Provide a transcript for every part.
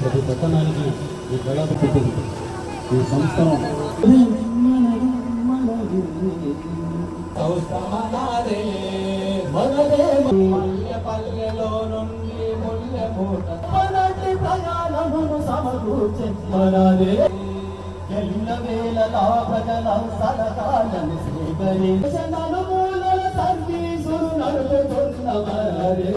ప్రతి పట్టణానికి ఈ కళాపు పెట్టింది ఈ సంస్థను పల్లెలో నుండి సమకూర్చే ఎల్లవేళలా ప్రజల సలహాలను స్వీకరించను మూలల సర్వీసులు నడుపుతున్నవరే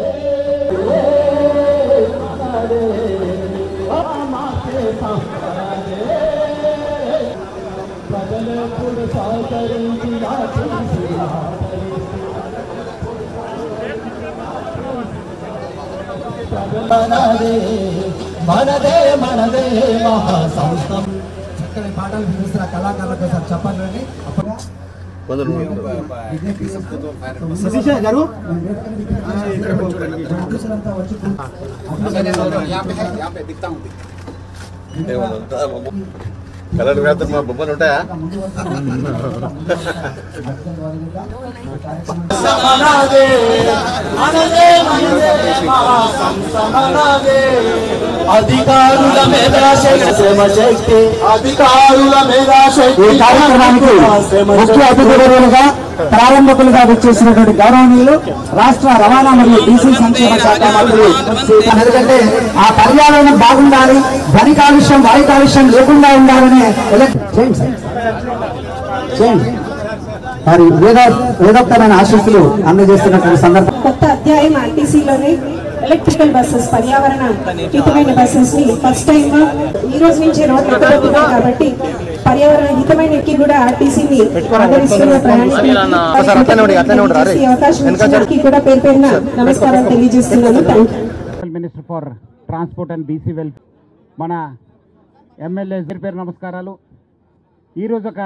ప్రజలెప్పుడు సహకరించి మనదే మనదే మహాసంస్థం. చక్కని పాటలు వినిపిస్తున్న కళాకారులకు సార్ చెప్పండి. కలర్ వేత మా బొమ్మలు ఉంటాయా? అధికారుల మేధాశక్తి అధికారుల మేధాశక్తి ఈ కార్యక్రమానికి ముఖ్య అతిథులుగా ప్రారంభకులుగా వచ్చేసినటువంటి గౌరవనీయులు రాష్ట్ర రవాణా మరియు బీసీ సంక్షేమ శాఖ మంత్రులు. ఎందుకంటే ఆ పర్యావరణం బాగుండాలి, ధ్వని కాలుష్యం వాయు కాలుష్యం లేకుండా ఉండాలని వారి వేదోక్తమైన ఆశీస్సులు అందజేస్తున్నటువంటి సందర్భం. కొత్త అధ్యాయం ఆర్టీసీలోనే ఎలక్ట్రికల్ బస్సెస్ పర్యావరణ హితమైన బస్సెస్ ని ఫస్ట్ టైం ఈ రోజు నుంచి రోడ్ ఎక్కబోతున్నాం కాబట్టి పర్యావరణ హితమైన ఎక్కి కూడా ఆర్టీసీని ఆదరిస్తున్న అవకాశం కూడా పేరు పేరున నమస్కారాలు తెలియజేస్తున్నాను. Minister for transport and BC welfare మన ఎమ్మెల్యే పేరు నమస్కారాలు. ఈరోజు ఒక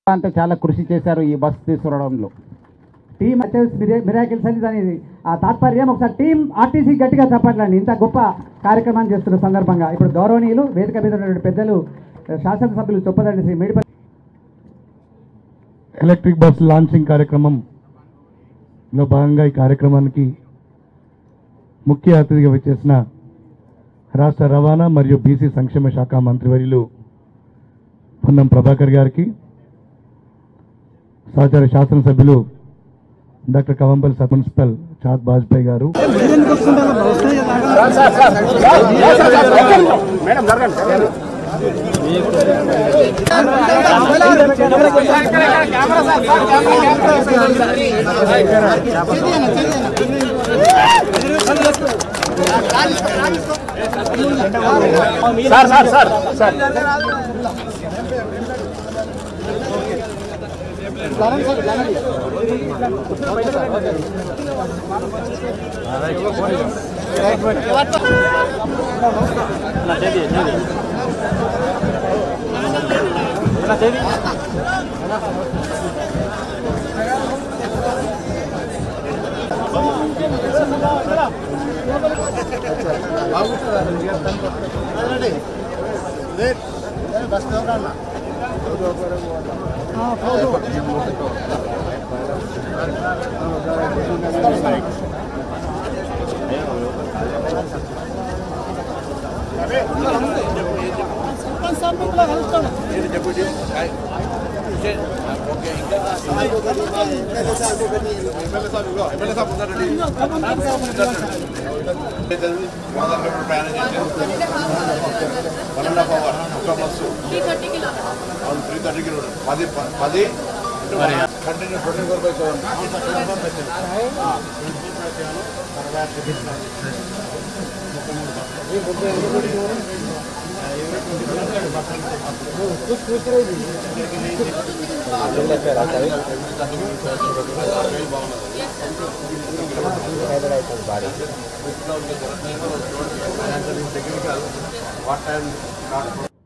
అంతా చాలా కృషి చేశారు ఈ బస్సు తీసుకురావడంలో. టీమ్ మిరాకిల్స్ అని దాని ఆ తాత్పర్యం. ఒకసారి టీం ఆర్టీసీ గట్టిగా చెప్పట్లండి. ఇంత గొప్ప కార్యక్రమాన్ని చేస్తున్న సందర్భంగా ఇప్పుడు గౌరవనీయులు వేదిక మీద ఉన్నటువంటి పెద్దలు శాసనసభ్యులు Choppadandi Shri Medipalli electric bus launching కార్యక్రమంలో భాగంగా ఈ కార్యక్రమానికి ముఖ్య అతిథిగా వచ్చేసిన రాష్ట్ర రవాణా మరియు బీసీ సంక్షేమ శాఖ మంత్రివర్యులు పొన్నం ప్రభాకర్ గారికి, సహచార శాసనసభ్యులు doctor Kavampalli sub municipal Chad Bajpai గారు,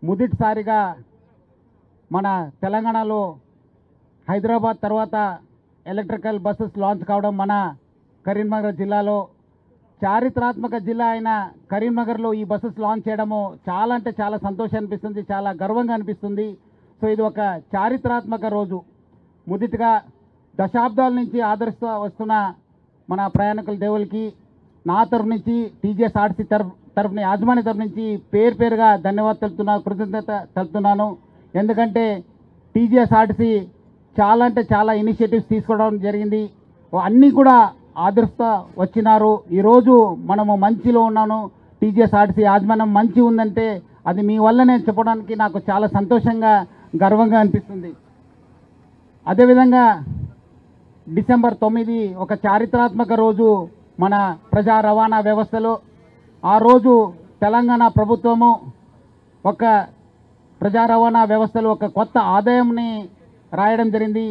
మొదటిసారిగా మన తెలంగాణలో హైదరాబాద్ తర్వాత ఎలక్ట్రికల్ బస్సెస్ లాంచ్ కావడం మన కరీంనగర్ జిల్లాలో చారిత్రాత్మక జిల్లా అయిన కరీంనగర్లో ఈ బస్సెస్ లాంచ్ చేయడము చాలా అంటే చాలా సంతోషం అనిపిస్తుంది, చాలా గర్వంగా అనిపిస్తుంది. సో ఇది ఒక చారిత్రాత్మక రోజు. మొదటిగా దశాబ్దాల నుంచి ఆదరిస్తూ వస్తున్న మన ప్రయాణికుల దేవులకి నా తరఫు నుంచి టీజీఎస్ఆర్టీసీ తరఫున యాజమాన్య తరఫు నుంచి పేరుగా ధన్యవాదాలు కృతజ్ఞత తెలుపుతున్నాను. ఎందుకంటే టీజీఎస్ఆర్టీసీ చాలా అంటే చాలా ఇనిషియేటివ్స్ తీసుకోవడం జరిగింది, అన్నీ కూడా ఆదరిస్తూ వచ్చినారు. ఈరోజు మనము మంచిలో ఉన్నాను, టీజీఎస్ఆర్టీసీ యాజమాన్యం మంచి ఉందంటే అది మీ వల్లనే చెప్పడానికి నాకు చాలా సంతోషంగా గర్వంగా అనిపిస్తుంది. అదేవిధంగా డిసెంబర్ 9 ఒక చారిత్రాత్మక రోజు మన ప్రజా రవాణా వ్యవస్థలో. ఆ రోజు తెలంగాణ ప్రభుత్వము ఒక ప్రజా రవాణా వ్యవస్థలో ఒక కొత్త ఆదాయంని రాయడం జరిగింది.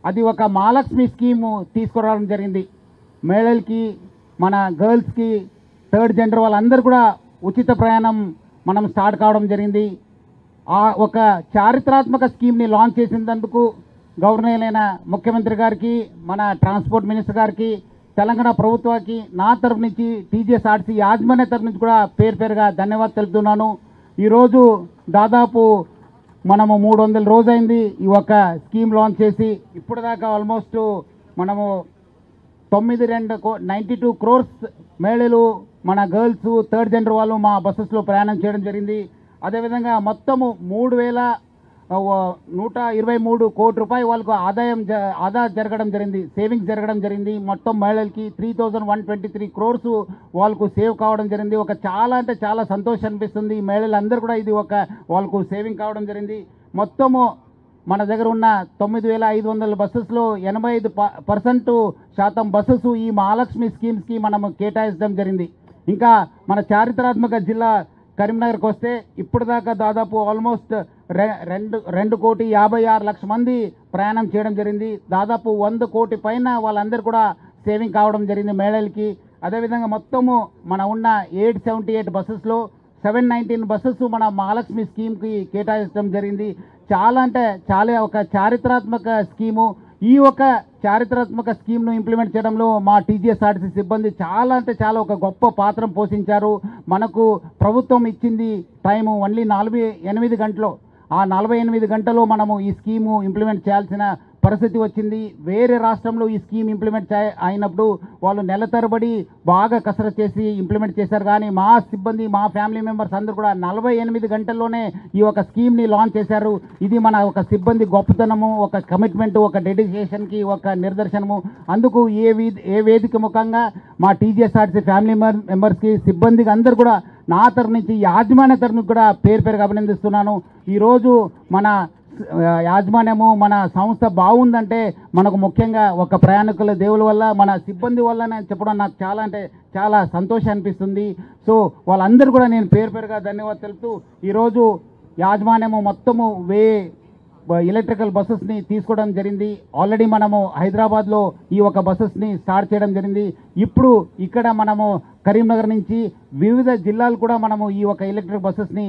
అది ఒక మహాలక్ష్మి స్కీము తీసుకురావడం జరిగింది. మహిళలకి, మన గర్ల్స్కి, థర్డ్ జెండర్ వాళ్ళందరూ కూడా ఉచిత ప్రయాణం మనం స్టార్ట్ కావడం జరిగింది. ఆ ఒక చారిత్రాత్మక స్కీమ్ని లాంచ్ చేసినందుకు గవర్నర్ అయిన ముఖ్యమంత్రి గారికి, మన ట్రాన్స్పోర్ట్ మినిస్టర్ గారికి, తెలంగాణ ప్రభుత్వానికి నా తరఫు నుంచి టీజీఎస్ఆర్టీసీ యాజమాన్య తరఫు నుంచి కూడా పేరుగా ధన్యవాదాలు తెలుపుతున్నాను. ఈరోజు దాదాపు మనము 300 రోజైంది ఈ ఒక స్కీమ్ లాంచ్ చేసి. ఇప్పుడు దాకా ఆల్మోస్ట్ మనము 92 క్రోర్స్ మహిళలు, మన గర్ల్స్, థర్డ్ జెండర్ వాళ్ళు మా బస్సెస్లో ప్రయాణం చేయడం జరిగింది. అదేవిధంగా మొత్తము 3,123 కోట్ల రూపాయలు వాళ్ళకు ఆదా జరగడం జరిగింది, సేవింగ్స్ జరగడం జరిగింది. మొత్తం మహిళలకి 3,123 క్రోర్స్ వాళ్ళకు సేవ్ కావడం జరిగింది. ఒక చాలా అంటే చాలా సంతోషం అనిపిస్తుంది. మహిళలందరూ కూడా ఇది ఒక వాళ్ళకు సేవింగ్ కావడం జరిగింది. మొత్తము మన దగ్గర ఉన్న 9,500 బస్సెస్లో 85% బస్సెస్ ఈ మహాలక్ష్మి స్కీమ్స్కి మనము కేటాయించడం జరిగింది. ఇంకా మన చారిత్రాత్మక జిల్లా కరీంనగర్కి వస్తే ఇప్పుడు దాకా దాదాపు ఆల్మోస్ట్ 2,56,00,000 మంది ప్రయాణం చేయడం జరిగింది. దాదాపు 100 కోటి పైన వాళ్ళందరూ కూడా సేవింగ్ కావడం జరిగింది మహిళలకి. అదేవిధంగా మొత్తము మన ఉన్న 878 బస్సెస్లో 719 బస్సెస్ మన మహాలక్ష్మి స్కీమ్కి కేటాయించడం జరిగింది. చాలా అంటే చాలా ఒక చారిత్రాత్మక స్కీము. ఈ ఒక చారిత్రాత్మక స్కీమ్ను ఇంప్లిమెంట్ చేయడంలో మా టీజీఎస్ఆర్టీసీ సిబ్బంది చాలా అంటే చాలా ఒక గొప్ప పాత్ర పోషించారు. మనకు ప్రభుత్వం ఇచ్చింది టైము ఓన్లీ 48 గంటలు. ఆ 48 గంటలో మనము ఈ స్కీము ఇంప్లిమెంట్ చేయాల్సిన పరిస్థితి వచ్చింది. వేరే రాష్ట్రంలో ఈ స్కీమ్ ఇంప్లిమెంట్ అయినప్పుడు వాళ్ళు నెల తరబడి బాగా కసరత్తు చేసి ఇంప్లిమెంట్ చేశారు. కానీ మా సిబ్బంది, మా ఫ్యామిలీ మెంబర్స్ అందరూ కూడా 48 గంటల్లోనే ఈ ఒక స్కీమ్ని లాంచ్ చేశారు. ఇది మన ఒక సిబ్బంది గొప్పతనము, ఒక కమిట్మెంటు, ఒక డెడికేషన్కి ఒక నిదర్శనము. అందుకు ఏ వేదిక ముఖంగా మా టీజీఎస్ఆర్టీసీ ఫ్యామిలీ మెంబర్స్కి, సిబ్బందికి అందరూ కూడా నా తరఫు నుంచి, యాజమాన్య తరఫు నుంచి కూడా పేరుగా అభినందిస్తున్నాను. ఈరోజు మన యాజమాన్యము, మన సంస్థ బాగుందంటే మనకు ముఖ్యంగా ఒక ప్రయాణికుల దేవుల వల్ల, మన సిబ్బంది వల్లనే చెప్పడం నాకు చాలా అంటే చాలా సంతోషం అనిపిస్తుంది. సో వాళ్ళందరూ కూడా నేను పేరుగా ధన్యవాదాలు తెలుపుతూ, ఈరోజు యాజమాన్యము మొత్తము ఎలక్ట్రికల్ బస్సెస్ని తీసుకోవడం జరిగింది. ఆల్రెడీ మనము హైదరాబాద్లో ఈ ఒక బస్సెస్ని స్టార్ట్ చేయడం జరిగింది. ఇప్పుడు ఇక్కడ మనము కరీంనగర్ నుంచి వివిధ జిల్లాలు కూడా మనము ఈ ఒక ఎలక్ట్రిక్ బస్సెస్ని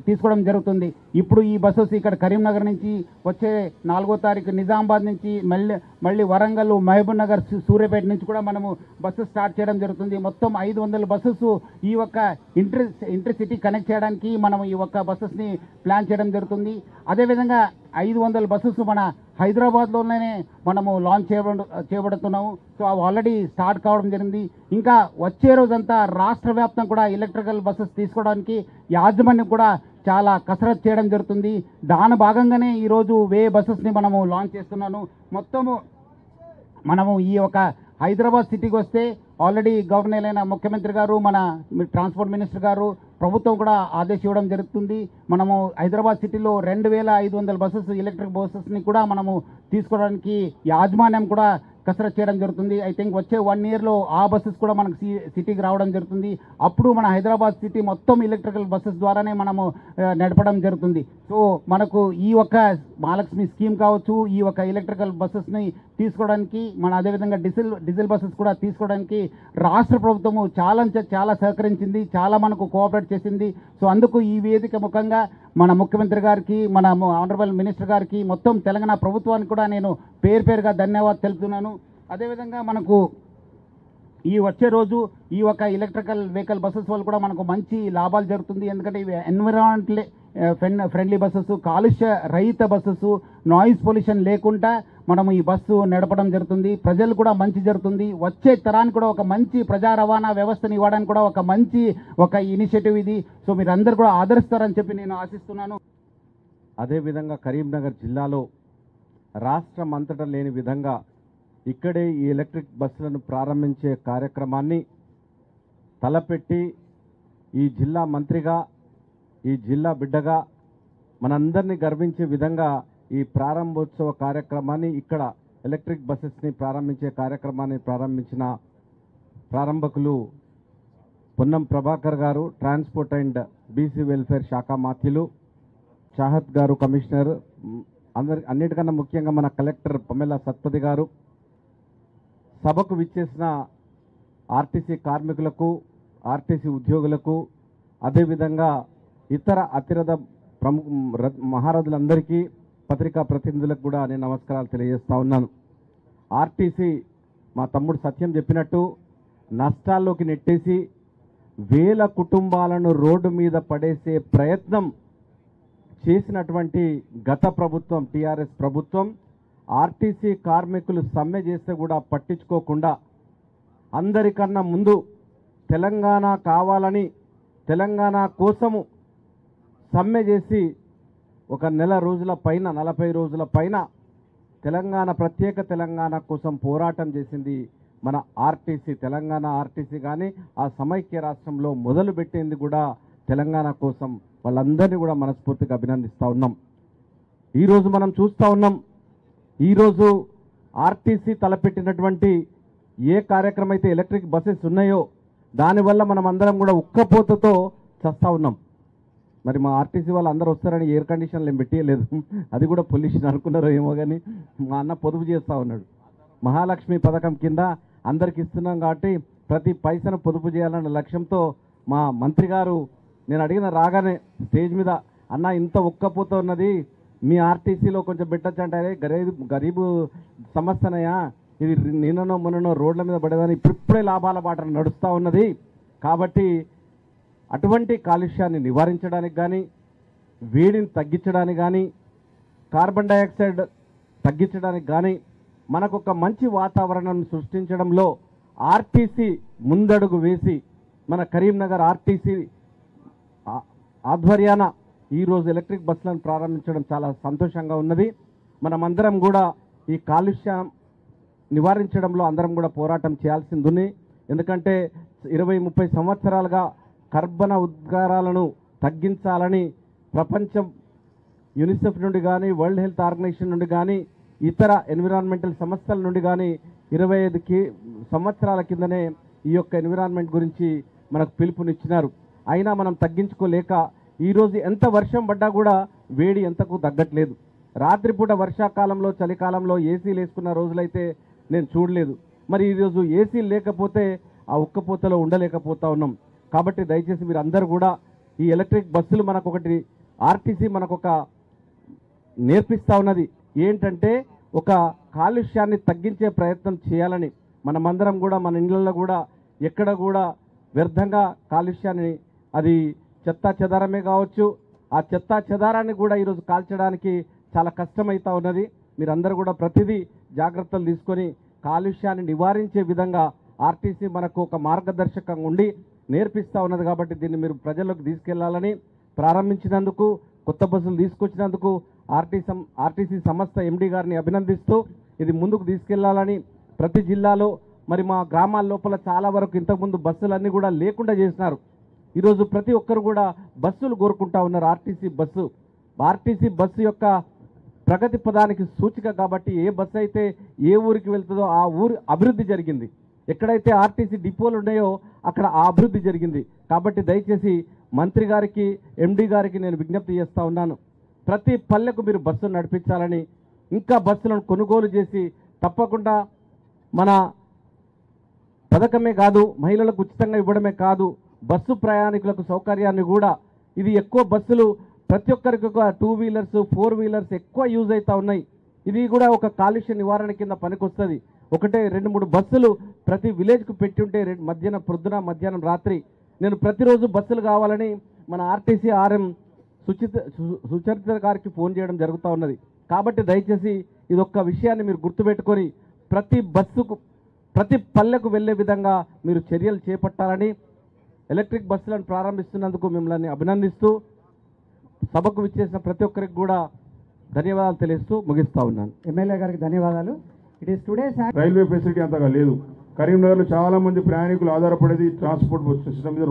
తీసుకోవడం జరుగుతుంది. ఇప్పుడు ఈ బస్సెస్ ఇక్కడ కరీంనగర్ నుంచి వచ్చే 4వ తారీఖు నిజామాబాద్ నుంచి మళ్ళీ వరంగల్, మహబూబ్ నగర్, సూర్యాపేట నుంచి కూడా మనము బస్సెస్ స్టార్ట్ చేయడం జరుగుతుంది. మొత్తం 500 బస్సెస్ ఈ ఒక ఇంటర్సిటీ కనెక్ట్ చేయడానికి మనము ఈ ఒక్క బస్సెస్ని ప్లాన్ చేయడం జరుగుతుంది. అదేవిధంగా 500 బస్సెస్ మన హైదరాబాద్లోనే మనము లాంచ్ చేయబడుతున్నాము. సో అవి ఆల్రెడీ స్టార్ట్ కావడం జరిగింది. ఇంకా వచ్చే రోజంతా రాష్ట్ర వ్యాప్తంగా కూడా ఎలక్ట్రికల్ బస్సెస్ తీసుకోవడానికి యాజమాన్యం కూడా చాలా కసరత్తు చేయడం జరుగుతుంది. దాని భాగంగానే ఈరోజు బస్సెస్ని మనము లాంచ్ చేస్తున్నాను. మొత్తము మనము ఈ ఒక హైదరాబాద్ సిటీకి వస్తే ఆల్రెడీ గవర్నర్ అయిన ముఖ్యమంత్రి గారు, మన ట్రాన్స్పోర్ట్ మినిస్టర్ గారు, ప్రభుత్వం కూడా ఆదేశం ఇవ్వడం జరుగుతుంది. మనము హైదరాబాద్ సిటీలో 2,500 బస్సెస్, ఎలక్ట్రిక్ బస్సెస్ని కూడా మనము తీసుకోవడానికి యాజమాన్యం కూడా కసరత్తు చేయడం జరుగుతుంది. ఐ థింక్ వచ్చే 1 ఇయర్లో ఆ బస్సెస్ కూడా మనకు సిటీకి రావడం జరుగుతుంది. అప్పుడు మన హైదరాబాద్ సిటీ మొత్తం ఎలక్ట్రికల్ బస్సెస్ ద్వారానే మనము నడపడం జరుగుతుంది. సో మనకు ఈ ఒక మహాలక్ష్మి స్కీమ్ కావచ్చు, ఈ ఒక ఎలక్ట్రికల్ బస్సెస్ని తీసుకోవడానికి, మన అదేవిధంగా డీజిల్ బస్సెస్ కూడా తీసుకోవడానికి రాష్ట్ర ప్రభుత్వము చాలా సహకరించింది, చాలా మనకు కోఆపరేట్ చేసింది. సో అందుకు ఈ వేదిక ముఖంగా మన ముఖ్యమంత్రి గారికి, మన ఆనరబుల్ మినిస్టర్ గారికి, మొత్తం తెలంగాణ ప్రభుత్వానికి కూడా నేను పేరుగా ధన్యవాదాలు తెలుపుతున్నాను. అదేవిధంగా మనకు ఈ వచ్చే రోజు ఈ ఒక ఎలక్ట్రికల్ వెహికల్ బస్సెస్ వల్ల కూడా మనకు మంచి లాభాలు జరుగుతుంది. ఎందుకంటే ఇవి ఎన్విరాన్మెంటల్ ఫ్రెండ్లీ బస్సెస్, కాలుష్య రహిత బస్సెస్, నాయిస్ పొల్యూషన్ లేకుండా మనం ఈ బస్సు నడపడం జరుగుతుంది. ప్రజలు కూడా మంచి జరుగుతుంది. వచ్చే తరానికి కూడా ఒక మంచి ప్రజా రవాణా వ్యవస్థను ఇవ్వడానికి కూడా ఒక మంచి ఇనిషియేటివ్ ఇది. సో మీరందరూ కూడా ఆదరిస్తారని చెప్పి నేను ఆశిస్తున్నాను. అదేవిధంగా కరీంనగర్ జిల్లాలో రాష్ట్రం అంతటా లేని విధంగా ఇక్కడే ఈ ఎలక్ట్రిక్ బస్సులను ప్రారంభించే కార్యక్రమాన్ని తలపెట్టి ఈ జిల్లా మంత్రిగా, ఈ జిల్లా బిడ్డగా మనందరినీ గర్వించే విధంగా ఈ ప్రారంభోత్సవ కార్యక్రమాన్ని, ఇక్కడ ఎలక్ట్రిక్ బస్సెస్ని ప్రారంభించే కార్యక్రమాన్ని ప్రారంభించిన ప్రారంభకులు పొన్నం ప్రభాకర్ గారు, ట్రాన్స్పోర్ట్ అండ్ బీసీ వెల్ఫేర్ శాఖ మాత్యులు, చాహత్ గారు కమిషనర్, అన్నిటికన్నా ముఖ్యంగా మన కలెక్టర్ పమెలా సత్పతి గారు, సభకు విచ్చేసిన ఆర్టీసీ కార్మికులకు, ఆర్టీసీ ఉద్యోగులకు, అదేవిధంగా ఇతర అతిరథ ప్రముఖ మహారథులందరికీ, పత్రికా ప్రతినిధులకు కూడా నేను నమస్కారాలు తెలియజేస్తా ఉన్నాను. ఆర్టీసీ మా తమ్ముడు సత్యం చెప్పినట్టు నష్టాల్లోకి నెట్టేసి వేల కుటుంబాలను రోడ్డు మీద పడేసే ప్రయత్నం చేసినటువంటి గత ప్రభుత్వం, టీఆర్ఎస్ ప్రభుత్వం, ఆర్టీసీ కార్మికులు సమ్మె చేస్తే కూడా పట్టించుకోకుండా అందరికన్నా ముందు తెలంగాణ కావాలని, తెలంగాణ కోసము సమ్మె చేసి ఒక నెల రోజుల పైన, 40 రోజుల పైన తెలంగాణ, ప్రత్యేక తెలంగాణ కోసం పోరాటం చేసింది మన ఆర్టీసీ. తెలంగాణ ఆర్టీసీ కానీ ఆ సమైక్య రాష్ట్రంలో మొదలుపెట్టింది కూడా తెలంగాణ కోసం. వాళ్ళందరినీ కూడా మనస్ఫూర్తిగా అభినందిస్తూ ఉన్నాం. ఈరోజు మనం చూస్తూ ఉన్నాం, ఈరోజు ఆర్టీసీ తలపెట్టినటువంటి ఏ కార్యక్రమం అయితే ఎలక్ట్రిక్ బస్సెస్ ఉన్నాయో దానివల్ల మనం అందరం కూడా ఉక్కపోతతో చస్తూ ఉన్నాం. మరి మా ఆర్టీసీ వాళ్ళు అందరూ వస్తారని ఎయిర్ కండిషన్లు ఏం పెట్టేయలేదు, అది కూడా పొల్యూషన్ అనుకున్నారో ఏమో. కానీ మా అన్న పొదుపు చేస్తూ ఉన్నాడు. మహాలక్ష్మి పథకం కింద అందరికి ఇస్తున్నాం కాబట్టి ప్రతి పైసను పొదుపు చేయాలన్న లక్ష్యంతో మా మంత్రి గారు, నేను అడిగిన రాగానే స్టేజ్ మీద, అన్న ఇంత ఉక్కపోత ఉన్నది, మీ ఆర్టీసీలో కొంచెం పెట్టచ్చు అంటే, గరీబు సమస్యనయా, ఇది నిన్ననో మొన్ననో రోడ్ల మీద పడేదని ఇప్పుడే లాభాల బాట నడుస్తూ ఉన్నది. కాబట్టి అటువంటి కాలుష్యాన్ని నివారించడానికి కానీ, వేడిని తగ్గించడానికి కానీ, కార్బన్ డైఆక్సైడ్ తగ్గించడానికి కానీ, మనకు ఒక మంచి వాతావరణం సృష్టించడంలో ఆర్టీసీ ముందడుగు వేసి, మన కరీంనగర్ ఆర్టీసీ ఆధ్వర్యాన ఈరోజు ఎలక్ట్రిక్ బస్సులను ప్రారంభించడం చాలా సంతోషంగా ఉన్నది. మనమందరం కూడా ఈ కాలుష్యం నివారించడంలో అందరం కూడా పోరాటం చేయాల్సింది ఉంది. ఎందుకంటే 20-30 సంవత్సరాలుగా కర్బన ఉద్గారాలను తగ్గించాలని ప్రపంచం యూనిసెఫ్ నుండి కానీ, వరల్డ్ హెల్త్ ఆర్గనైజేషన్ నుండి కానీ, ఇతర ఎన్విరాన్మెంటల్ సంస్థల నుండి కానీ 25 సంవత్సరాల కిందనే ఈ యొక్క ఎన్విరాన్మెంట్ గురించి మనకు పిలుపునిచ్చినారు. అయినా మనం తగ్గించుకోలేక ఈరోజు ఎంత వర్షం పడ్డా కూడా వేడి ఎంతకు తగ్గట్లేదు. రాత్రిపూట వర్షాకాలంలో, చలికాలంలో ఏసీలు వేసుకున్న రోజులైతే నేను చూడలేదు. మరి ఈరోజు ఏసీలు లేకపోతే ఆ ఉక్కపోతలో ఉండలేకపోతా ఉన్నాం. కాబట్టి దయచేసి మీరు అందరూ కూడా ఈ ఎలక్ట్రిక్ బస్సులు మనకొకటి, ఆర్టీసీ మనకొక నేర్పిస్తూ ఉన్నది ఏంటంటే, ఒక కాలుష్యాన్ని తగ్గించే ప్రయత్నం చేయాలని. మనమందరం కూడా మన ఇళ్ళల్లో కూడా ఎక్కడ కూడా వ్యర్థంగా కాలుష్యాన్ని, అది చెత్తా చెదారమే కావచ్చు, ఆ చెత్తా చెదారాన్ని కూడా ఈరోజు కాల్చడానికి చాలా కష్టమవుతూ ఉన్నది. మీరందరూ కూడా ప్రతిదీ జాగ్రత్తలు తీసుకొని కాలుష్యాన్ని నివారించే విధంగా ఆర్టీసీ మనకు ఒక మార్గదర్శకంగా ఉండి నేర్పిస్తూ ఉన్నది. కాబట్టి దీన్ని మీరు ప్రజల్లోకి తీసుకెళ్లాలని, ప్రారంభించినందుకు, కొత్త బస్సులు తీసుకొచ్చినందుకు ఆర్టీసీ సంస్థ ఎండీ గారిని అభినందిస్తూ ఇది ముందుకు తీసుకెళ్లాలని, ప్రతి జిల్లాలో మరి మా గ్రామాల లోపల చాలా వరకు ఇంతకుముందు బస్సులన్నీ కూడా లేకుండా చేసినారు. ఈరోజు ప్రతి ఒక్కరు కూడా బస్సులు కోరుకుంటా ఉన్నారు. ఆర్టీసీ బస్సు యొక్క ప్రగతి పదానికి సూచిక కాబట్టి ఏ బస్సు అయితే ఏ ఊరికి వెళ్తుందో ఆ ఊరి అభివృద్ధి జరిగింది. ఎక్కడైతే ఆర్టీసీ డిపోలు ఉన్నాయో అక్కడ ఆ అభివృద్ధి జరిగింది. కాబట్టి దయచేసి మంత్రి గారికి, ఎండీ గారికి నేను విజ్ఞప్తి చేస్తూ ఉన్నాను, ప్రతి పల్లెకు మీరు బస్సులు నడిపించాలని, ఇంకా బస్సులను కొనుగోలు చేసి తప్పకుండా మన పథకమే కాదు, మహిళలకు ఉచితంగా ఇవ్వడమే కాదు, బస్సు ప్రయాణికులకు సౌకర్యాన్ని కూడా, ఇది ఎక్కువ బస్సులు ప్రతి ఒక్కరికి ఒక 2 వీలర్స్ 4 వీలర్స్ ఎక్కువ యూజ్ అవుతూ ఉన్నాయి. ఇది కూడా ఒక కాలుష్య నివారణ కింద పనికొస్తుంది. ఒకటే 2-3 బస్సులు ప్రతి విలేజ్కు పెట్టి ఉంటే పొద్దున మధ్యాహ్నం రాత్రి నేను ప్రతిరోజు బస్సులు కావాలని మన ఆర్టీసీ ఆర్ఎం సుచరిత గారికి ఫోన్ చేయడం జరుగుతూ ఉన్నది. కాబట్టి దయచేసి ఇదొక్క విషయాన్ని మీరు గుర్తుపెట్టుకొని ప్రతి బస్సుకు ప్రతి పల్లెకు వెళ్ళే విధంగా మీరు చర్యలు చేపట్టాలని ఎలక్ట్రిక్ బస్సులను ప్రారంభిస్తున్నందుకు మిమ్మల్ని అభినందిస్తూ సభకు విచ్చేసిన ప్రతి ఒక్కరికి కూడా ధన్యవాదాలు తెలియజేస్తూ ముగిస్తా ఉన్నాను. ఎమ్మెల్యే గారికి ధన్యవాదాలు. It is today's railway facility అంతగా లేదు. కరీంనగర్లో చాలా మంది ప్రయాణికులు ఆధారపడేది ట్రాన్స్పోర్ట్ సిస్టమ్ మీద,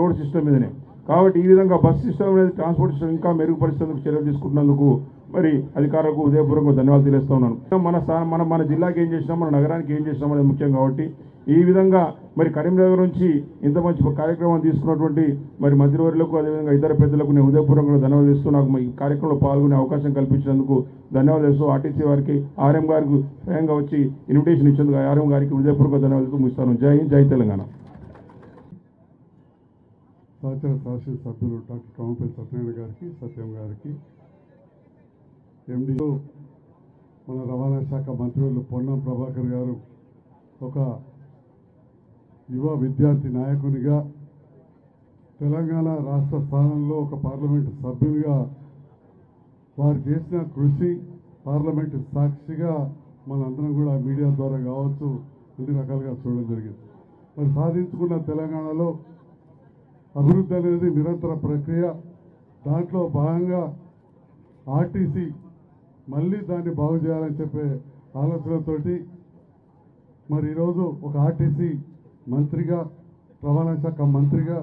రోడ్ సిస్టమ్ మీదనే. కాబట్టి ఈ విధంగా బస్ సిస్టమ్ అనేది ట్రాన్స్పోర్ట్ సిస్టమ్ ఇంకా మెరుగుపరిచేందుకు చర్యలు తీసుకుంటున్నందుకు మరి అధికారులకు హృదయపూర్వకంగా ధన్యవాదాలు తెలియజేస్తా ఉన్నాను. మన జిల్లాకి ఏం చేసినాం, మన నగరానికి ఏం చేసినాం అనేది ముఖ్యం. కాబట్టి ఈ విధంగా మరి కరీంనగర్ నుంచి ఇంత మంచి కార్యక్రమం తీసుకున్నటువంటి మరి మంత్రివర్యులకు అదేవిధంగా ఇతర పెద్దలకు నేను హృదయపూర్వకంగా ధన్యవాదాలు ఇస్తూ నాకు ఈ కార్యక్రమంలో పాల్గొనే అవకాశం కల్పించినందుకు ధన్యవాదాలు ఇస్తూ ఆర్టీసీ వారికి ఆర్ఎం గారికి స్వయంగా వచ్చి ఇన్విటేషన్ ఇచ్చేందుకు ఆర్ఎం గారికి హృదయపూర్వక ధన్యవాదాలు ముగిస్తాను. జై హింద్, జై తెలంగాణ. సహచర శాసన సభ్యులు డాక్టర్ కామపల్లి సత్యనారాయణ గారికి, సత్యం గారికి, ఎండి మన రవాణా శాఖ మంత్రులు పొన్నం ప్రభాకర్ గారు ఒక యువ విద్యార్థి నాయకునిగా తెలంగాణ రాష్ట్ర స్థానంలో ఒక పార్లమెంటు సభ్యునిగా వారు చేసిన కృషి పార్లమెంటు సాక్షిగా మనందరం కూడా మీడియా ద్వారా కావచ్చు అన్ని రకాలుగా చూడడం జరిగింది. మరి సాధించుకున్న తెలంగాణలో అభివృద్ధి అనేది నిరంతర ప్రక్రియ. దాంట్లో భాగంగా ఆర్టీసీ మళ్ళీ దాన్ని బాగు చేయాలని చెప్పే ఆలోచనతోటి మరి ఈరోజు ఒక ఆర్టీసీ మంత్రిగా, రవాణా శాఖ మంత్రిగా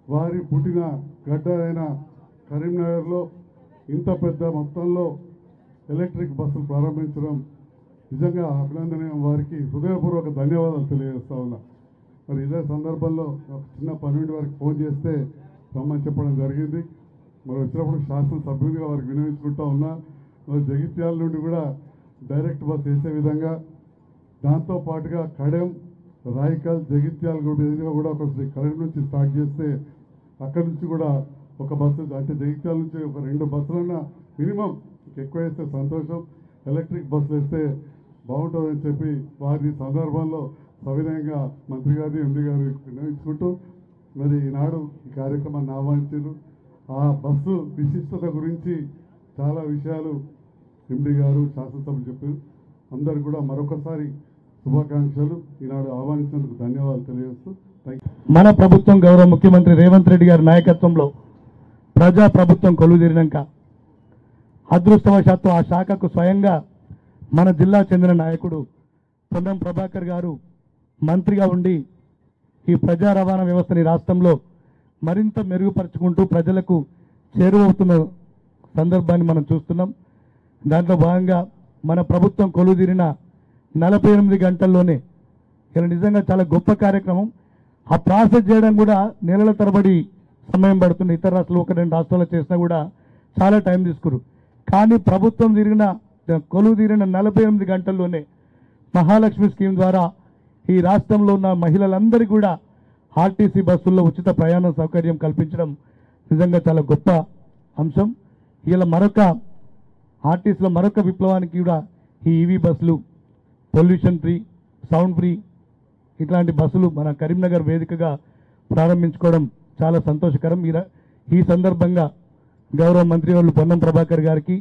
వారి పుట్టిన గడ్డ అయిన కరీంనగర్లో ఇంత పెద్ద మొత్తంలో ఎలక్ట్రిక్ బస్సులు ప్రారంభించడం నిజంగా అభినందనీయం. వారికి హృదయపూర్వక ధన్యవాదాలు తెలియజేస్తా ఉన్నా. మరి ఇదే సందర్భంలో ఒక చిన్న 12 వరకు ఫోన్ చేస్తే రమ్మని చెప్పడం జరిగింది. మరి వచ్చినప్పుడు శాసనసభ్యునిగా వారికి వినియోగించుకుంటా ఉన్నా. మరి జగిత్యాల నుండి కూడా డైరెక్ట్ బస్ వేసే విధంగా, దాంతోపాటుగా కడెం, రాయకల్, జగిత్యాల కూడా ఒక కడెం నుంచి స్టార్ట్ చేస్తే అక్కడి నుంచి కూడా ఒక బస్సు, అంటే జగిత్యాల నుంచి ఒక 2 బస్సులన్నా మినిమం, ఎక్కువ వేస్తే సంతోషం, ఎలక్ట్రిక్ బస్సులు వేస్తే బాగుంటుందని చెప్పి వారి సందర్భంలో సవినయంగా మంత్రి గారిని, ఎండి గారు వినియోగించుకుంటూ మరి ఈనాడు ఈ కార్యక్రమాన్ని ఆహ్వానించారు. ఆ బస్సు విశిష్టత గురించి చాలా విషయాలు ఎండి గారు, శాసనసభ్యులు చెప్పారు. అందరు కూడా మరొకసారి శుభాకాంక్షలు. ఈనాడు ఆహ్వానించినందుకు ధన్యవాదాలు తెలియజేస్తూ మన ప్రభుత్వం గౌరవ ముఖ్యమంత్రి రేవంత్ రెడ్డి గారి నాయకత్వంలో ప్రజా ప్రభుత్వం కొలువుదీరినాక అదృష్టవశాత్తు ఆ శాఖకు స్వయంగా మన జిల్లా చెందిన నాయకుడు పొన్నం ప్రభాకర్ గారు మంత్రిగా ఉండి ఈ ప్రజా రవాణా వ్యవస్థని రాష్ట్రంలో మరింత మెరుగుపరుచుకుంటూ ప్రజలకు చేరువవుతున్న సందర్భాన్ని మనం చూస్తున్నాం. దాంట్లో భాగంగా మన ప్రభుత్వం కొలువుదీరిన 48 గంటల్లోనే ఇలా నిజంగా చాలా గొప్ప కార్యక్రమం. ఆ ప్రాసెస్ చేయడం కూడా నెలల తరబడి సమయం పడుతుంది. ఇతర రాష్ట్రాలు 1-2 రాష్ట్రాల్లో చేసినా కూడా చాలా టైం తీసుకురు. కానీ ప్రభుత్వం కొలువుదీరిన 48 గంటల్లోనే మహాలక్ష్మి స్కీమ్ ద్వారా ఈ రాష్ట్రంలో ఉన్న మహిళలందరికీ కూడా ఆర్టీసీ బస్సుల్లో ఉచిత ప్రయాణ సౌకర్యం కల్పించడం నిజంగా చాలా గొప్ప అంశం. ఇలా ఆర్టీసీలో మరొక విప్లవానికి కూడా ఈ ఈవీ బస్సులు, పొల్యూషన్ ఫ్రీ, సౌండ్ ఫ్రీ ఇట్లాంటి బస్సులు మన కరీంనగర్ వేదికగా ప్రారంభించుకోవడం చాలా సంతోషకరం. ఈ సందర్భంగా గౌరవ మంత్రివర్యులు పొన్నం ప్రభాకర్ గారికి,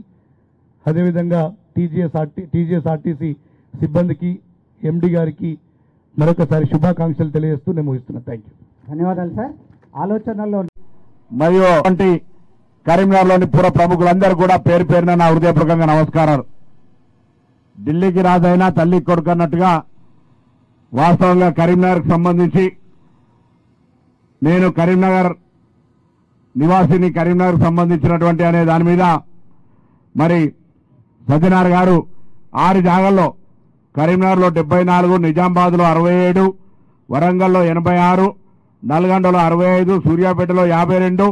అదేవిధంగా టీజీఎస్ఆర్టీసీ సిబ్బందికి, ఎండి గారికి మరొకసారి శుభాకాంక్షలు తెలియజేస్తూ నేను ముగిస్తున్నాను. Thank you. ధన్యవాదాలు సార్. ఆలోచనల్లో మరియు కరీంనగర్లోని పూర్వ ప్రముఖులందరూ కూడా పేరు పేరున నా హృదయపూర్వకంగా నమస్కారాలు. ఢిల్లీకి రాజైనా తల్లి కొడుకు అన్నట్టుగా వాస్తవంగా కరీంనగర్కి సంబంధించి నేను కరీంనగర్ నివాసిని, కరీంనగర్కి సంబంధించినటువంటి అనే దాని మీద మరి సత్యనారాయణ గారు 6 జాగాల్లో కరీంనగర్లో 74, నిజామాబాద్లో 67, వరంగల్లో 86, నల్గొండలో 65, సూర్యాపేటలో 52,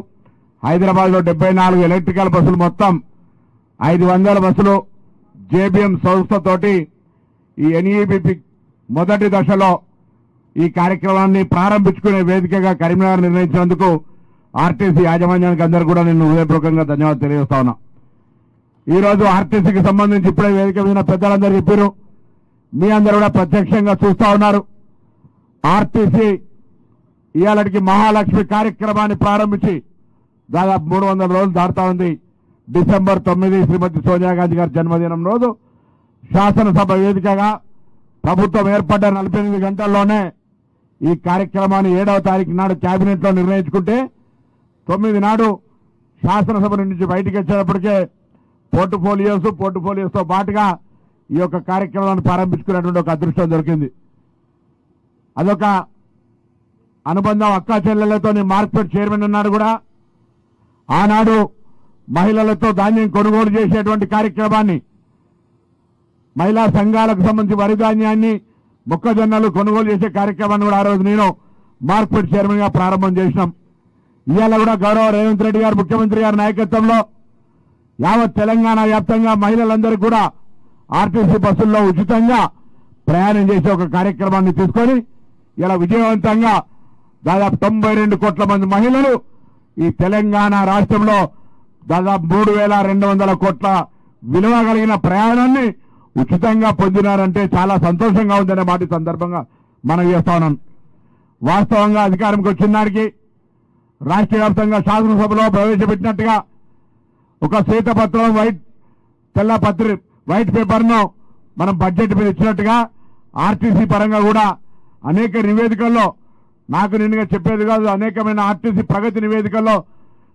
హైదరాబాద్లో 74 ఎలక్ట్రికల్ బస్సులు, మొత్తం 500 బస్సులు జేబీఎం సంస్థతోటి ఈ ఎన్ఈబిపి మొదటి దశలో ఈ కార్యక్రమాన్ని ప్రారంభించుకునే వేదికగా కరీంనగర్ నిర్ణయించినందుకు ఆర్టీసీ యాజమాన్యానికి అందరూ కూడా నేను హృదయపూర్వకంగా ధన్యవాదాలు తెలియజేస్తా ఉన్నా. ఈరోజు ఆర్టీసీకి సంబంధించి ఇప్పుడే వేదిక మీద పెద్దలందరూ చెప్పారు, మీ అందరూ కూడా ప్రత్యక్షంగా చూస్తా ఉన్నారు. ఆర్టీసీ ఇవాళకి మహాలక్ష్మి కార్యక్రమాన్ని ప్రారంభించి దాదాపు 300 రోజులు దాటుతా ఉంది. డిసెంబర్ 9 శ్రీమతి సోనియా గాంధీ గారి జన్మదినం రోజు శాసనసభ వేదికగా ప్రభుత్వం ఏర్పడ్డ 48 గంటల్లోనే ఈ కార్యక్రమాన్ని 7వ తారీఖు నాడు కేబినెట్లో నిర్ణయించుకుంటే 9 నాడు శాసనసభ నుంచి బయటికి వచ్చేటప్పటికే పోర్ట్ఫోలియోస్తో పాటుగా ఈ యొక్క కార్యక్రమాన్ని ప్రారంభించుకునేటువంటి ఒక అదృష్టం దొరికింది. అదొక అనుబంధం. అక్కా చెల్లెళ్లతో మార్కెట్ చైర్మన్ ఉన్నాడు కూడా. ఆనాడు మహిళలతో ధాన్యం కొనుగోలు చేసేటువంటి కార్యక్రమాన్ని, మహిళా సంఘాలకు సంబంధించి వరి ధాన్యాన్ని, మొక్కజొన్నలు కొనుగోలు చేసే కార్యక్రమాన్ని కూడా ఆ రోజు నేను మార్కెట్ చైర్మన్ గా ప్రారంభం చేసినాం. ఇవాళ కూడా గౌరవ రేవంత్ రెడ్డి గారు ముఖ్యమంత్రి గారి నాయకత్వంలో యావత్ తెలంగాణ వ్యాప్తంగా మహిళలందరికీ కూడా ఆర్టీసీ బస్సుల్లో ఉచితంగా ప్రయాణం చేసే ఒక కార్యక్రమాన్ని తీసుకొని ఇలా విజయవంతంగా దాదాపు 92 కోట్ల మంది మహిళలు ఈ తెలంగాణ రాష్ట్రంలో దాదాపు 3,200 కోట్ల విలువ కలిగిన ప్రయాణాన్ని ఉచితంగా పొందినారంటే చాలా సంతోషంగా ఉందనే మాట సందర్భంగా మనం చేస్తా ఉన్నాం. వాస్తవంగా అధికారంకి వచ్చిన నాటికి రాష్ట్ర వ్యాప్తంగా శాసనసభలో ప్రవేశపెట్టినట్టుగా ఒక శ్వేతపత్రం వైట్ పేపర్ను మనం బడ్జెట్ మీద ఇచ్చినట్టుగా ఆర్టీసీ పరంగా కూడా అనేక నివేదికల్లో, నాకు నిన్నగా చెప్పేది కాదు, అనేకమైన ఆర్టీసీ ప్రగతి నివేదికల్లో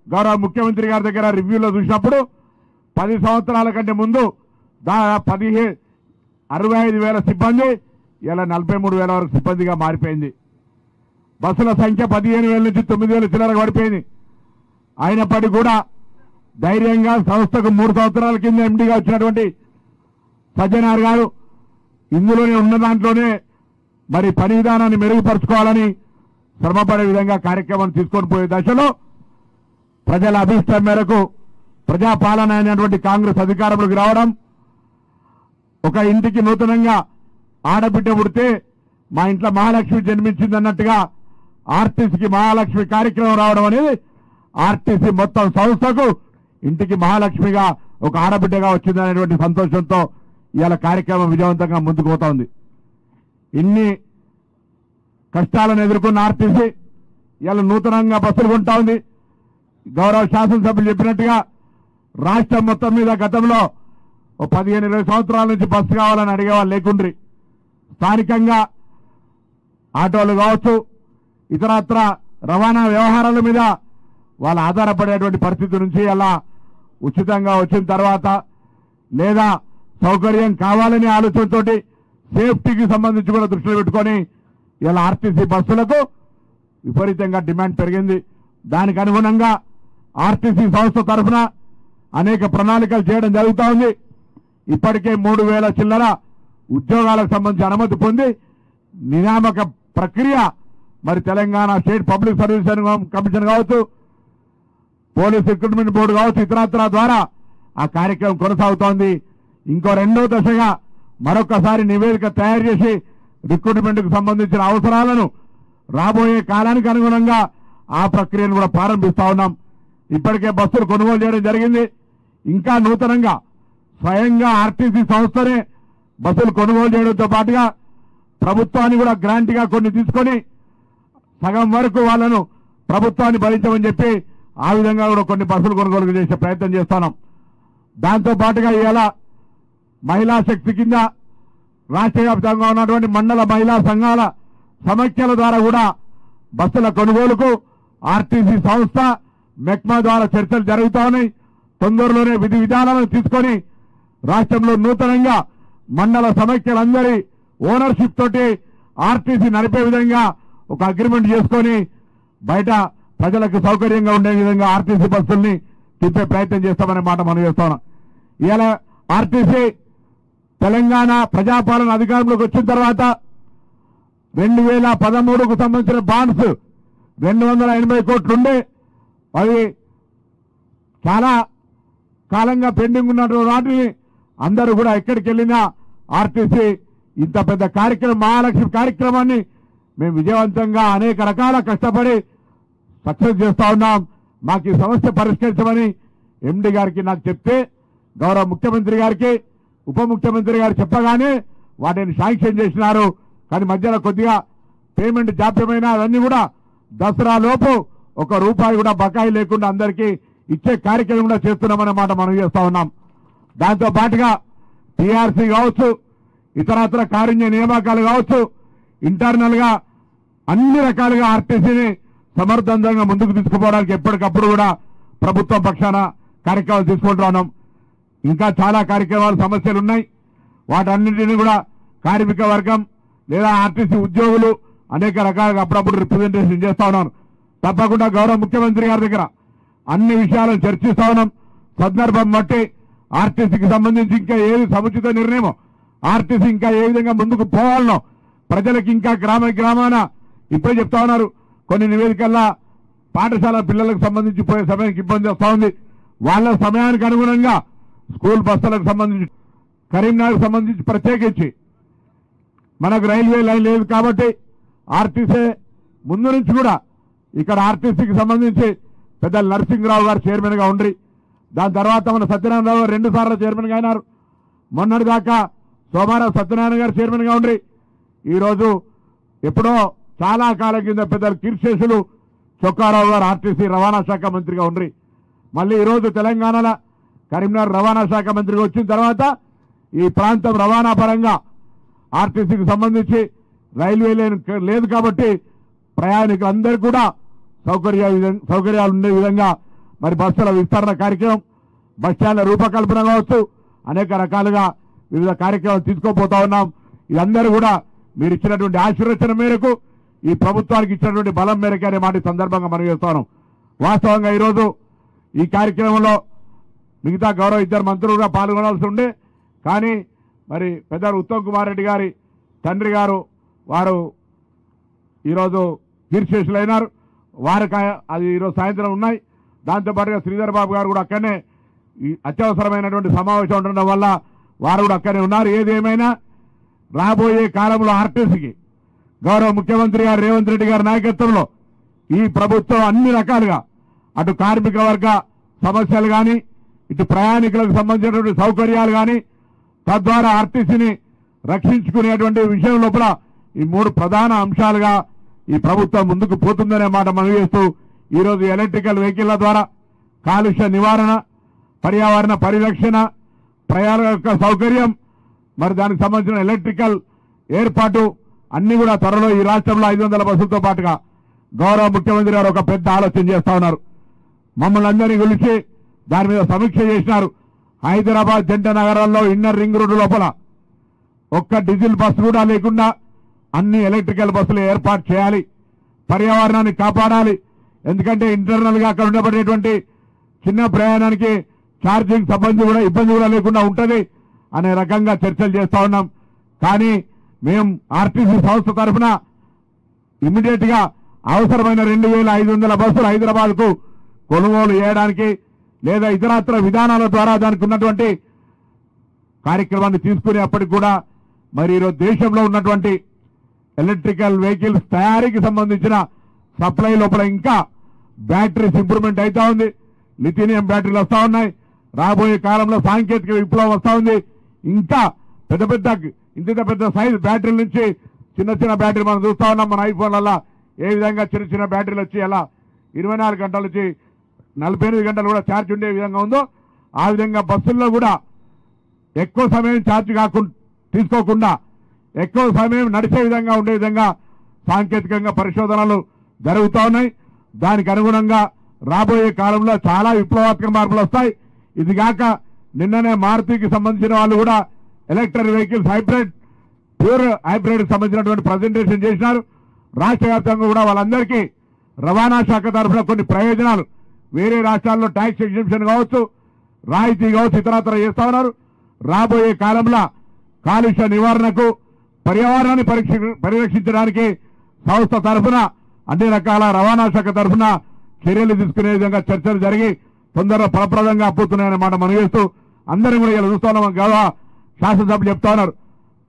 గౌరవ ముఖ్యమంత్రి గారి దగ్గర రివ్యూలో చూసినప్పుడు 10 సంవత్సరాల కంటే ముందు 65,000 సిబ్బంది ఇలా 43,000 వరకు సిబ్బందిగా మారిపోయింది. బస్సుల సంఖ్య 15,000 నుంచి 9,000 చిల్లరకు పడిపోయింది. అయినప్పటికీ కూడా ధైర్యంగా సంస్థకు 3 సంవత్సరాల కింద ఎండీగా వచ్చినటువంటి సజ్జనార్ గారు ఇందులోనే ఉన్న దాంట్లోనే మరి పని విధానాన్ని మెరుగుపరుచుకోవాలని శ్రమపడే విధంగా కార్యక్రమాన్ని తీసుకొని పోయే దశలో ప్రజల అభిష్టం మేరకు ప్రజాపాలన అయినటువంటి కాంగ్రెస్ అధికారంలోకి రావడం, ఒక ఇంటికి నూతనంగా ఆడబిడ్డ పుడితే మా ఇంట్లో మహాలక్ష్మి జన్మించిందన్నట్టుగా ఆర్టీసీకి మహాలక్ష్మి కార్యక్రమం రావడం అనేది ఆర్టీసీ మొత్తం సంస్థకు ఇంటికి మహాలక్ష్మిగా ఒక ఆడబిడ్డగా వచ్చిందనేటువంటి సంతోషంతో ఇవాళ కార్యక్రమం విజయవంతంగా ముందుకు పోతా ఉంది. ఇన్ని కష్టాలను ఎదుర్కొన్న ఆర్టీసీ ఇవాళ నూతనంగా బస్సులు కొంటా ఉంది. గౌరవ శాసనసభ్యులు చెప్పినట్టుగా రాష్ట్రం మొత్తం మీద గతంలో 15-20 సంవత్సరాల నుంచి బస్సు కావాలని అడిగేవాళ్ళు లేకుండ్రి. స్థానికంగా ఆటోలు కావచ్చు, ఇతరత్ర రవాణా వ్యవహారాల మీద వాళ్ళు ఆధారపడేటువంటి పరిస్థితి నుంచి అలా ఉచితంగా వచ్చిన తర్వాత లేదా సౌకర్యం కావాలనే ఆలోచనతోటి సేఫ్టీకి సంబంధించి కూడా దృష్టిలో పెట్టుకొని ఇలా ఆర్టీసీ బస్సులకు విపరీతంగా డిమాండ్ పెరిగింది. దానికి అనుగుణంగా ఆర్టీసీ సంస్థ తరఫున అనేక ప్రణాళికలు చేయడం జరుగుతూ ఉంది. ఇప్పటికే 3,000 చిల్లర ఉద్యోగాలకు సంబంధించి అనుమతి పొంది నియామక ప్రక్రియ మరి Telangana state public service commission కావచ్చు, పోలీస్ రిక్రూట్మెంట్ బోర్డు కావచ్చు, ఇతరత్ర ద్వారా ఆ కార్యక్రమం కొనసాగుతోంది. ఇంకో 2వ దశగా మరొకసారి నివేదిక తయారు చేసి రిక్రూట్మెంట్కు సంబంధించిన అవసరాలను రాబోయే కాలానికి అనుగుణంగా ఆ ప్రక్రియను కూడా ప్రారంభిస్తా ఉన్నాం. ఇప్పటికే బస్సులు కొనుగోలు చేయడం జరిగింది. ఇంకా నూతనంగా స్వయంగా ఆర్టీసీ సంస్థనే బస్సులు కొనుగోలు చేయడంతో పాటుగా ప్రభుత్వాన్ని కూడా గ్రాంట్గా కొన్ని తీసుకొని సగం వరకు వాళ్ళను ప్రభుత్వాన్ని భరించమని చెప్పి ఆ విధంగా కూడా కొన్ని బస్సులు కొనుగోలు చేసే ప్రయత్నం చేస్తున్నాం. దాంతో పాటుగా ఇవాళ మహిళా శక్తి కింద రాష్ట్ర వ్యాప్తంగా ఉన్నటువంటి మండల మహిళా సంఘాల సమైక్యల ద్వారా కూడా బస్సుల కొనుగోలుకు ఆర్టీసీ సంస్థ మెక్మా ద్వారా చర్చలు జరుగుతా ఉన్నాయి. తొందరలోనే విధి విధానాలను తీసుకొని రాష్ట్రంలో నూతనంగా మండల సమైక్యలందరి ఓనర్షిప్ తోటి ఆర్టీసీ నడిపే విధంగా ఒక అగ్రిమెంట్ చేసుకొని బయట ప్రజలకు సౌకర్యంగా ఉండే విధంగా ఆర్టీసీ బస్సుల్ని తిప్పే ప్రయత్నం చేస్తామనే మాట మనం చేస్తున్నాం. ఇలా ఆర్టీసీ తెలంగాణ ప్రజాపాలన అధికారంలోకి వచ్చిన తర్వాత 2013కు సంబంధించిన బాండ్స్ 280 కోట్లుండే అవి చాలా కాలంగా పెండింగ్ ఉన్నటువంటి వాటిని అందరూ కూడా ఎక్కడికి వెళ్ళినా ఆర్టీసీ ఇంత పెద్ద కార్యక్రమం మహాలక్ష్మి కార్యక్రమాన్ని మేము విజయవంతంగా అనేక రకాల కష్టపడి సక్సెస్ చేస్తా ఉన్నాం. మాకు ఈ సమస్య పరిష్కరించమని ఎండి గారికి నాకు చెప్తే గౌరవ ముఖ్యమంత్రి గారికి ఉప ముఖ్యమంత్రి గారు చెప్పగానే వాటిని శాంక్షన్ చేసినారు. కానీ మధ్యలో కొద్దిగా పేమెంట్ జాప్యమైన అవన్నీ కూడా దసరా లోపు ₹1 కూడా బకాయి లేకుండా అందరికీ ఇచ్చే కార్యక్రమం కూడా చేస్తున్నామన్నమాట మనం చేస్తా ఉన్నాం. దాంతో పాటుగా టీఆర్సీ కావచ్చు, ఇతరత్ర కారుణ్య నియామకాలు కావచ్చు, ఇంటర్నల్ గా అన్ని రకాలుగా ఆర్టీసీని సమర్థవంతంగా ముందుకు తీసుకుపోవడానికి ఎప్పటికప్పుడు కూడా ప్రభుత్వం పక్షాన కార్యక్రమాలు తీసుకుంటున్నాం. ఇంకా చాలా కార్యక్రమాలు సమస్యలు ఉన్నాయి. వాటన్నింటినీ కూడా కార్మిక వర్గం లేదా ఆర్టీసీ ఉద్యోగులు అనేక రకాలుగా అప్పుడప్పుడు రిప్రజెంటేషన్ చేస్తా ఉన్నాను. తప్పకుండా గౌరవ ముఖ్యమంత్రి గారి దగ్గర అన్ని విషయాలను చర్చిస్తా ఉన్నాం. సందర్భం బట్టి ఆర్టీసీకి సంబంధించి ఇంకా ఏది సముచిత నిర్ణయమో, ఆర్టీసీ ఇంకా ఏ విధంగా ముందుకు పోవాలనో ప్రజలకు ఇంకా గ్రామాన ఇప్పుడే చెప్తా ఉన్నారు. కొన్ని నివేదికల్లో పాఠశాల పిల్లలకు సంబంధించి పోయే సమయానికి ఇబ్బంది వస్తూ ఉంది. వాళ్ళ సమయానికి అనుగుణంగా స్కూల్ బస్సులకు సంబంధించి కరీంనగర్కు సంబంధించి ప్రత్యేకించి మనకు రైల్వే లైన్ లేదు కాబట్టి ఆర్టీసీ ముందు నుంచి కూడా ఇక్కడ ఆర్టీసీకి సంబంధించి పెద్ద నరసింహరావు గారు చైర్మన్ గా ఉండ్రి. దాని తర్వాత మన సత్యనారాయణరావు గారు 2 సార్లు చైర్మన్ గా అయినారు. మొన్నటి దాకా సోమారావు సత్యనారాయణ గారు చైర్మన్ గా ఉండ్రి. ఈరోజు ఎప్పుడో చాలా కాలం కింద పెద్దలు కీర్తిశేషులు చొక్కారావు గారు ఆర్టీసీ రవాణా శాఖ మంత్రిగా ఉండ్రి. మళ్ళీ ఈరోజు తెలంగాణలో కరీంనగర్ రవాణా శాఖ మంత్రిగా వచ్చిన తర్వాత ఈ ప్రాంతం రవాణా పరంగా ఆర్టీసీకి సంబంధించి రైల్వే లైన్ లేదు కాబట్టి ప్రయాణికులందరికీ కూడా సౌకర్యాలు ఉండే విధంగా మరి బస్సుల విస్తరణ కార్యక్రమం, బస్టాండ్ల రూపకల్పన కావచ్చు, అనేక రకాలుగా వివిధ కార్యక్రమాలు తీసుకోపోతా ఉన్నాం. ఇదందరూ కూడా మీరు ఇచ్చినటువంటి ఆశీర్వచన మేరకు, ఈ ప్రభుత్వానికి ఇచ్చినటువంటి బలం మేరకు అనే మాట సందర్భంగా మనం చేస్తాను. వాస్తవంగా ఈరోజు ఈ కార్యక్రమంలో మిగతా గౌరవ 2 మంత్రులు కూడా పాల్గొనాల్సి ఉండే, కానీ మరి పెద్దలు ఉత్తమ్ కుమార్ రెడ్డి గారి తండ్రి గారు వారు ఈరోజు కీర్తిశేషులైనారు. వారికి అది ఈరోజు సాయంత్రం ఉన్నాయి. దాంతోపాటుగా శ్రీధర్ బాబు గారు కూడా అక్కడనే ఈ అత్యవసరమైనటువంటి సమావేశం ఉండడం వల్ల వారు కూడా అక్కడనే ఉన్నారు. ఏది ఏమైనా రాబోయే కాలంలో ఆర్టీసీకి గౌరవ ముఖ్యమంత్రి గారు రేవంత్ రెడ్డి గారి నాయకత్వంలో ఈ ప్రభుత్వం అన్ని రకాలుగా అటు కార్మిక వర్గ సమస్యలు కానీ, ఇటు ప్రయాణికులకు సంబంధించినటువంటి సౌకర్యాలు కానీ, తద్వారా ఆర్టీసీని రక్షించుకునేటువంటి విషయం లోపల ఈ 3 ప్రధాన అంశాలుగా ఈ ప్రభుత్వం ముందుకు పోతుందనే మాట మనం చేస్తూ ఈరోజు ఎలక్ట్రికల్ వెహికల్ల ద్వారా కాలుష్య నివారణ, పర్యావరణ పరిరక్షణ, ప్రయాణికుల యొక్క సౌకర్యం, మరి దానికి సంబంధించిన ఎలక్ట్రికల్ ఏర్పాటు అన్ని కూడా త్వరలో ఈ రాష్ట్రంలో 500 బస్సులతో పాటుగా గౌరవ ముఖ్యమంత్రి గారు ఒక పెద్ద ఆలోచన చేస్తా ఉన్నారు. మమ్మల్ని అందరినీ పిలిచి దాని మీద సమీక్ష చేసినారు. హైదరాబాద్ జంట నగరాల్లో ఇన్నర్ రింగ్ రోడ్డు లోపల ఒక్క డీజిల్ బస్సు కూడా లేకుండా అన్ని ఎలక్ట్రికల్ బస్సులు ఏర్పాటు చేయాలి, పర్యావరణాన్ని కాపాడాలి. ఎందుకంటే ఇంటర్నల్ గా అక్కడ ఉండబడేటువంటి చిన్న ప్రయాణానికి ఛార్జింగ్ ఇబ్బంది కూడా లేకుండా ఉంటుంది అనే రకంగా చర్చలు చేస్తా ఉన్నాం. కానీ మేము ఆర్టీసీ సంస్థ తరఫున ఇమ్మీడియట్ గా అవసరమైన 2500 బస్సులు హైదరాబాద్ కు కొనుగోలు చేయడానికి లేదా ఇతరత్ర విధానాల ద్వారా దానికి ఉన్నటువంటి కార్యక్రమాన్ని తీసుకునేప్పటికి కూడా మరి ఈరోజు దేశంలో ఉన్నటువంటి ఎలక్ట్రికల్ వెహికల్స్ తయారీకి సంబంధించిన సప్లై లోపల ఇంకా బ్యాటరీస్ ఇంప్రూవ్మెంట్ అవుతా ఉంది. లిథినియం బ్యాటరీలు వస్తా ఉన్నాయి. రాబోయే కాలంలో సాంకేతిక విప్లవం వస్తా ఉంది. ఇంకా ఇంత పెద్ద సైజ్ బ్యాటరీల నుంచి చిన్న బ్యాటరీ మనం చూస్తా ఉన్నాం. మన ఐఫోన్లలో ఏ విధంగా చిన్న బ్యాటరీలు వచ్చి అలా 24 గంటల నుంచి 48 గంటలు కూడా ఛార్జ్ ఉండే విధంగా ఉందో ఆ విధంగా బస్సుల్లో కూడా ఎక్కువ సమయం ఛార్జ్ తీసుకోకుండా ఎక్కువ సమయం నడిచే విధంగా ఉండే విధంగా సాంకేతికంగా పరిశోధనలు జరుగుతూ ఉన్నాయి. దానికి అనుగుణంగా రాబోయే కాలంలో చాలా విప్లవాత్మక మార్పులు వస్తాయి. ఇది కాక నిన్ననే మారుతికి సంబంధించిన వాళ్ళు కూడా ఎలక్ట్రిక్ వెహికల్స్ ప్యూర్ హైబ్రిడ్ సంబంధించినటువంటి ప్రజెంటేషన్ చేసినారు. రాష్ట్ర వ్యాప్తంగా కూడా వాళ్ళందరికీ రవాణా శాఖ తరఫున కొన్ని ప్రయోజనాలు వేరే రాష్ట్రాల్లో ట్యాక్స్ ఎగ్జంప్షన్ కావచ్చు, రాయితీ కావచ్చు, ఇతరత్ర చేస్తా ఉన్నారు. రాబోయే కాలంలో కాలుష్య నివారణకు, పర్యావరణాన్ని పరిరక్షించడానికి సంస్థ తరఫున అన్ని రకాల రవాణా శాఖ తరఫున చర్యలు తీసుకునే విధంగా చర్చలు జరిగి తొందరగా ఫలప్రదంగా పోతున్నాయనే మాట మనం చేస్తూ అందరం కూడా ఇలా చూస్తా ఉన్నాం. గౌరవ శాసనసభ్యులు చెప్తా ఉన్నారు,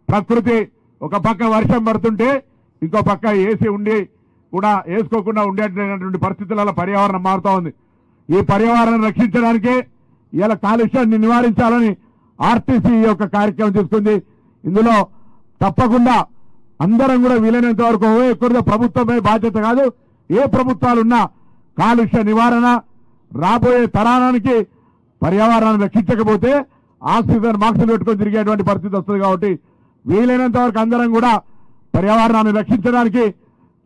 ప్రకృతి ఒక పక్క వర్షం పడుతుంటే ఇంకో పక్క ఏసీ ఉండి కూడా వేసుకోకుండా ఉండేటటువంటి పరిస్థితులలో పర్యావరణం మారుతా ఉంది. ఈ పర్యావరణం రక్షించడానికే ఇలా కాలుష్యాన్ని నివారించాలని ఆర్టీసీ యొక్క కార్యక్రమం తీసుకుంది. ఇందులో తప్పకుండా అందరం కూడా వీలైనంత వరకు ఎక్కడిదో ప్రభుత్వమే బాధ్యత కాదు, ఏ ప్రభుత్వాలున్నా కాలుష్య నివారణ రాబోయే తరానికి పర్యావరణాన్ని రక్షించకపోతే ఆక్సిజన్ మాస్కులు పెట్టుకొని తిరిగేటువంటి పరిస్థితి వస్తుంది. కాబట్టి వీలైనంత వరకు అందరం కూడా పర్యావరణాన్ని రక్షించడానికి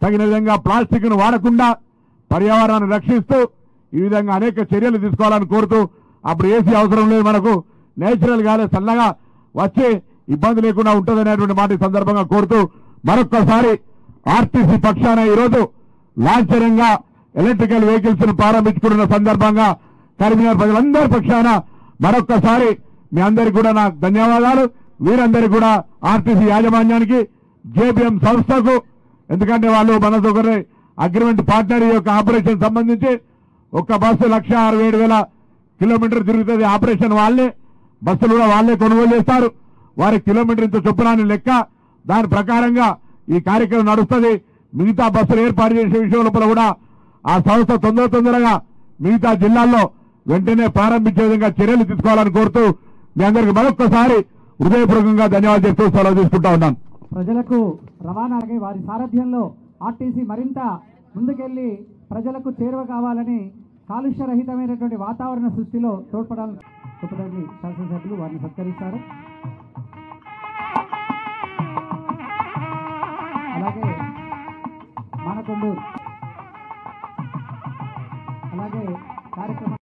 తగిన విధంగా ప్లాస్టిక్ను వాడకుండా పర్యావరణాన్ని రక్షిస్తూ ఈ విధంగా అనేక చర్యలు తీసుకోవాలని కోరుతూ, అప్పుడు ఏసీ అవసరం లేదు, మనకు నేచురల్ గానే చల్లగా వచ్చి ఇబ్బంది లేకుండా ఉంటుందనేటువంటి మాట ఈ సందర్భంగా కోరుతూ మరొక్కసారి ఆర్టీసీ పక్షాన ఈరోజు లాంఛనంగా ఎలక్ట్రికల్ వెహికల్స్ ను ప్రారంభించుకున్న సందర్భంగా కరీంనగర్ ప్రజలందరి పక్షాన మరొక్కసారి మీ అందరికీ కూడా నాకు ధన్యవాదాలు. వీరందరికీ కూడా ఆర్టీసీ యాజమాన్యానికి, జేబీఎం సంస్థకు, ఎందుకంటే వాళ్ళు మనతో అగ్రిమెంట్ పార్ట్నర్ యొక్క ఆపరేషన్ సంబంధించి ఒక్క బస్సు 1,67,000 కిలోమీటర్ తిరుగుతుంది. ఆపరేషన్ వాళ్ళే, బస్సులు కూడా వాళ్ళే కొనుగోలు చేస్తారు. వారి కిలోమీటర్ ఇంత చొప్పున లెక్క, దాని ప్రకారంగా ఈ కార్యక్రమం నడుస్తుంది. మిగతా బస్సులు ఏర్పాటు చేసే విషయం లోపల కూడా ఆ సంస్థ తొందరగా మిగతా జిల్లాల్లో వెంటనే ప్రారంభించే విధంగా చర్యలు తీసుకోవాలని కోరుతూ మీ అందరికీ మరొక్కసారి హృదయపూర్వకంగా ధన్యవాదాలు చెప్తూ సెలవు తీసుకుంటా ఉన్నాను. ప్రజలకు రవాణాకి వారి సారథ్యంలో ఆర్టీసీ మరింత ముందుకెళ్లి ప్రజలకు చేరువ కావాలని కాలుష్య రహితమైనటువంటి వాతావరణ సృష్టిలో తోడ్పడాలని గొప్పదండి శాసనసభ్యులు వారిని సత్కరిస్తారు. అలాగే మానకొండూరు అలాగే కార్యక్రమం